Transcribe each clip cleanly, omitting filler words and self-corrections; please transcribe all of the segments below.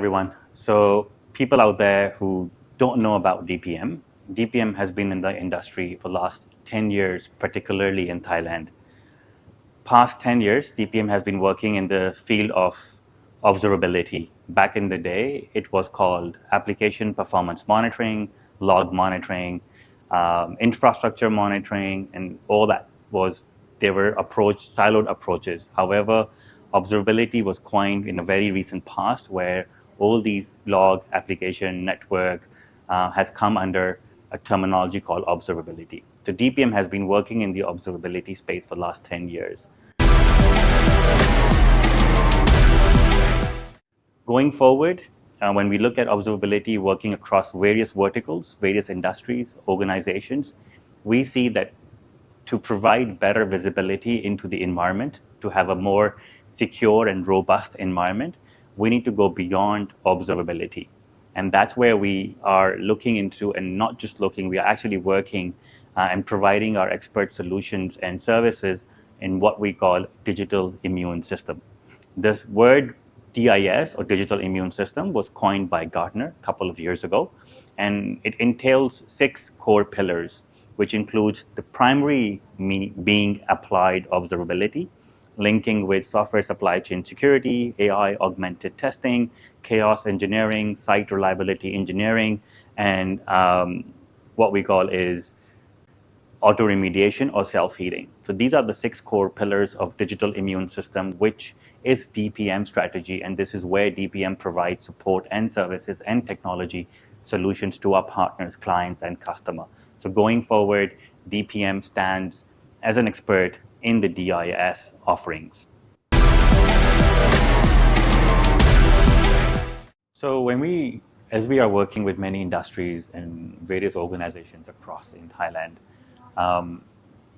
everyone. So people out there who don't know about DPM, DPM has been in the industry for the last 10 years, particularly in Thailand. Past 10 years, DPM has been working in the field of observability. Back in the day, it was called application performance monitoring, log monitoring, infrastructure monitoring, and all that they were siloed approaches. However, observability was coined in a very recent past where all these log, application, network has come under a terminology called observability. So DPM has been working in the observability space for the last 10 years. Going forward, when we look at observability working across various verticals, various industries, organizations, we see that to provide better visibility into the environment, to have a more secure and robust environment, we need to go beyond observability. And that's where we are looking into, and not just looking, we are actually working and providing our expert solutions and services in what we call digital immune system. This word DIS, or digital immune system, was coined by Gartner a couple of years ago, and it entails 6 core pillars, which includes the primary being applied observability, linking with software supply chain security, AI augmented testing, chaos engineering, site reliability engineering, and what we call is auto remediation or self-healing. So these are the 6 core pillars of digital immune system, which is DPM strategy, and this is where DPM provides support and services and technology solutions to our partners, clients, and customer. So going forward, DPM stands as an expert in the DIS offerings. So as we are working with many industries and various organizations across in Thailand,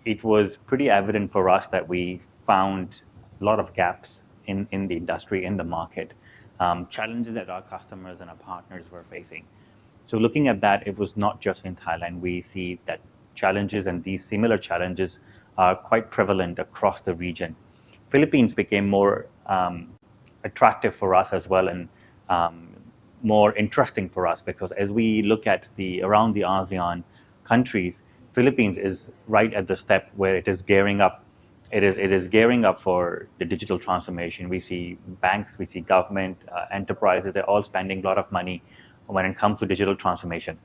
it was pretty evident for us that we found a lot of gaps in the industry, in the market, challenges that our customers and our partners were facing. So looking at that, it was not just in Thailand. We see that challenges and these similar challenges are quite prevalent across the region. Philippines became more attractive for us as well, and more interesting for us, because as we look at around the ASEAN countries, Philippines is right at the step where it is gearing up. It is gearing up for the digital transformation. We see banks, we see government, enterprises, they're all spending a lot of money when it comes to digital transformation.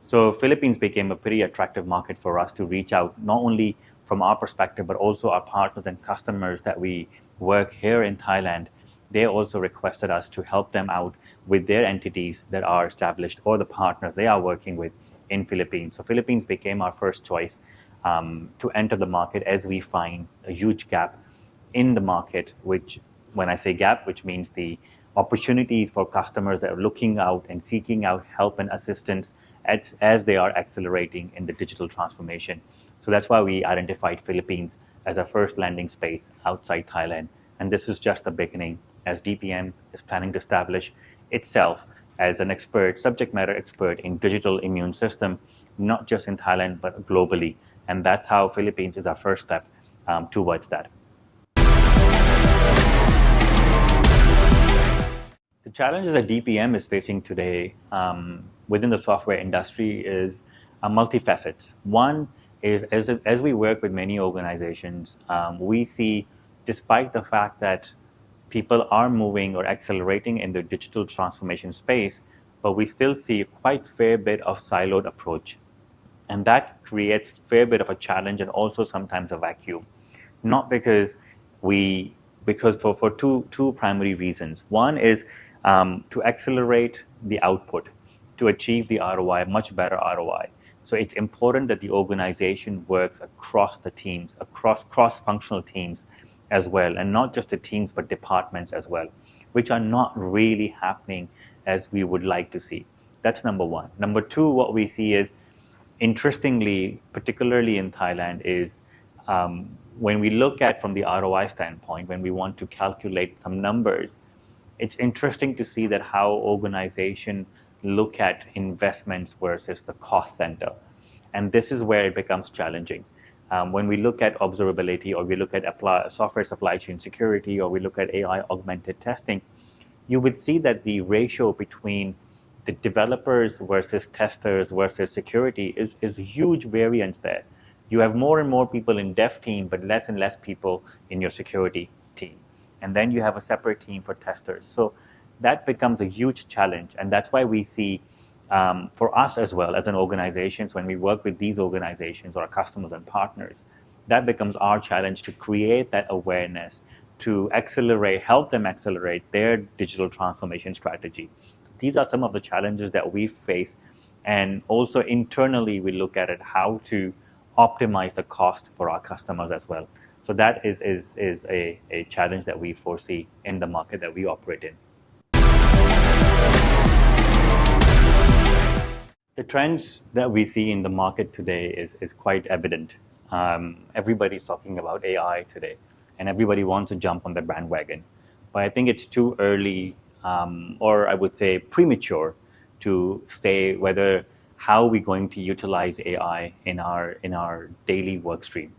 So Philippines became a pretty attractive market for us to reach out, not only from our perspective, but also our partners and customers that we work here in Thailand. They also requested us to help them out with their entities that are established, or the partners they are working with in Philippines. So Philippines became our first choice to enter the market, as we find a huge gap in the market, which, when I say gap, which means the opportunities for customers that are looking out and seeking out help and assistance as they are accelerating in the digital transformation. So that's why we identified Philippines as our first landing space outside Thailand. And this is just the beginning, as DPM is planning to establish itself as an expert, subject matter expert in digital immune system, not just in Thailand, but globally. And that's how Philippines is our first step towards that. The challenges that DPM is facing today within the software industry is multifaceted. One is, as we work with many organizations, we see, despite the fact that people are moving or accelerating in the digital transformation space, but we still see quite a fair bit of siloed approach. And that creates a fair bit of a challenge, and also sometimes a vacuum. Not because for two primary reasons. One is to accelerate the output, to achieve the ROI, much better ROI. So it's important that the organization works across the teams, across cross-functional teams as well, and not just the teams, but departments as well, which are not really happening as we would like to see. That's number one. Number two, what we see is, interestingly, particularly in Thailand, is when we look at from the ROI standpoint, when we want to calculate some numbers, it's interesting to see that how organizations look at investments versus the cost center. And this is where it becomes challenging. When we look at observability, or we look at software supply chain security, or we look at AI augmented testing, you would see that the ratio between the developers versus testers versus security is a huge variance there. You have more and more people in dev team, but less and less people in your security team. And then you have a separate team for testers. So that becomes a huge challenge. And that's why we see for us as well as an organization, when we work with these organizations or our customers and partners, that becomes our challenge to create that awareness, to help them accelerate their digital transformation strategy. These are some of the challenges that we face. And also internally, we look at it how to optimize the cost for our customers as well. So that is a challenge that we foresee in the market that we operate in. The trends that we see in the market today is quite evident. Everybody's talking about AI today, and everybody wants to jump on the bandwagon. But I think it's too early, or I would say premature, to say how we're going to utilize AI in our daily work stream.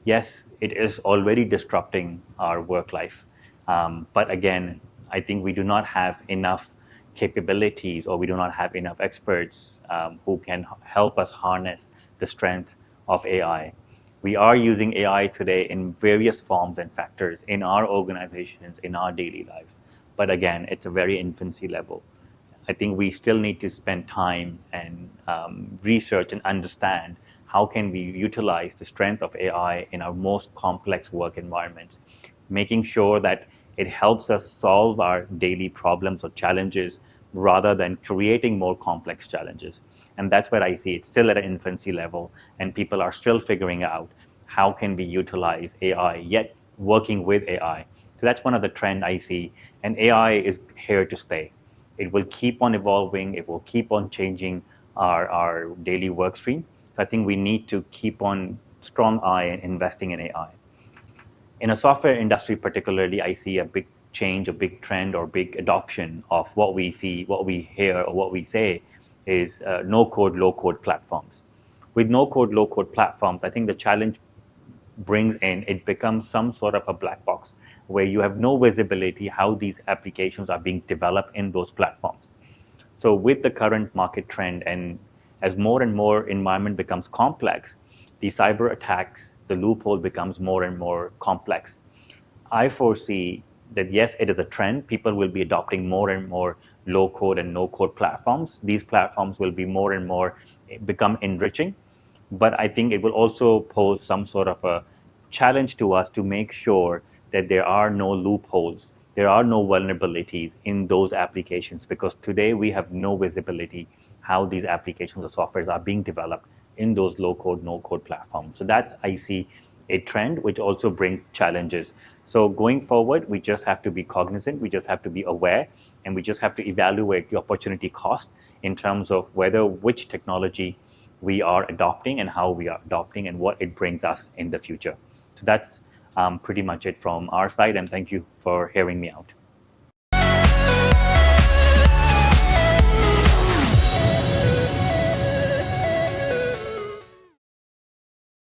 Yes, it is already disrupting our work life. But again, I think we do not have enough capabilities, or we do not have enough experts who can help us harness the strength of AI. We are using AI today in various forms and factors in our organizations, in our daily lives. But again, it's a very infancy level. I think we still need to spend time and research and understand how can we utilize the strength of AI in our most complex work environments, making sure that it helps us solve our daily problems or challenges rather than creating more complex challenges. And that's where I see it's still at an infancy level, and people are still figuring out how can we utilize AI, yet working with AI. So that's one of the trends I see, and AI is here to stay. It will keep on evolving, it will keep on changing our daily work stream. So I think we need to keep on strong eye and investing in AI. In a software industry particularly, I see a big change, a big trend, or big adoption of what we see, what we hear, or what we say is no-code, low-code platforms. With no-code, low-code platforms, I think the challenge brings in, it becomes some sort of a black box where you have no visibility how these applications are being developed in those platforms. So with the current market trend, and as more and more environment becomes complex, the cyber attacks, the loophole becomes more and more complex. I foresee that yes, it is a trend. People will be adopting more and more low-code and no-code platforms. These platforms will be more and more become enriching. But I think it will also pose some sort of a challenge to us to make sure that there are no loopholes, there are no vulnerabilities in those applications, because today we have no visibility how these applications or softwares are being developed in those low-code, no-code platforms. So that's, I see, a trend which also brings challenges. So going forward, we just have to be cognizant, we just have to be aware, and we just have to evaluate the opportunity cost in terms of which technology we are adopting and how we are adopting and what it brings us in the future. So that's pretty much it from our side, and thank you for hearing me out.